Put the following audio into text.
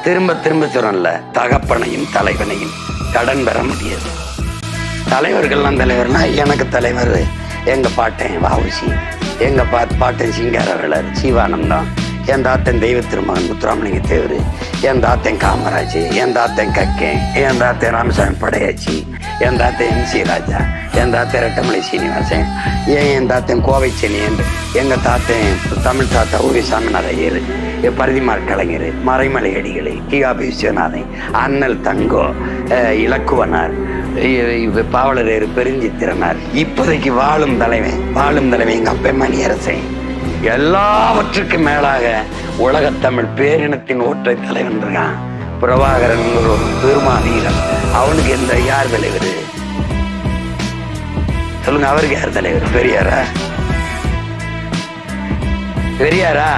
திரும்ப திரும்ப சொல்றேன்ல, தகப்பனையும் தலைவனையும் கடன் பெற முடியாது. தலைவர்கள்லாம் தலைவர்னா எனக்கு தலைவர் எங்க பாட்டன் வஉசி, எங்க பாட்டன் சிங்காரவேலர் சிவானந்தம், என் தாத்தன் தெய்வ திருமகன் முத்துராமலிங்க தேவர், என் தாத்தன் காமராஜ், என் தாத்தன் கக்கேன், என் தாத்தன் ராமசாமி படையாச்சி, என் தாத்தன் MC ராஜா, என் தாத்தன் ரெட்டமலை சீனிவாசன், என் தாத்தன் கோவை சென்னியன், எங்கள் தாத்தன் தமிழ் தாத்தா ஓவி சாமிநாத ஐயர், பரதிமார் கலைஞர், மறைமலை அடிகளை, கிகாபி விஸ்வநாதன், அண்ணல் தங்கோ, இலக்குவனார், பாவலரேறு பெருஞ்சித்திரனார், இப்போதைக்கு வாழும் தலைவன் எங்க அப்பா மணியரசன். எல்லாவற்றுக்கும் மேலாக உலகத்தமிழ் பேரினத்தின் ஒற்றை தலைவன் இருக்கான் பிரபாகரன், ஒரு பெருமாவீரன். அவனுக்கு எந்த யார் தலைவர் சொல்லுங்க? அவருக்கு யார் தலைவர்? பெரியாரா?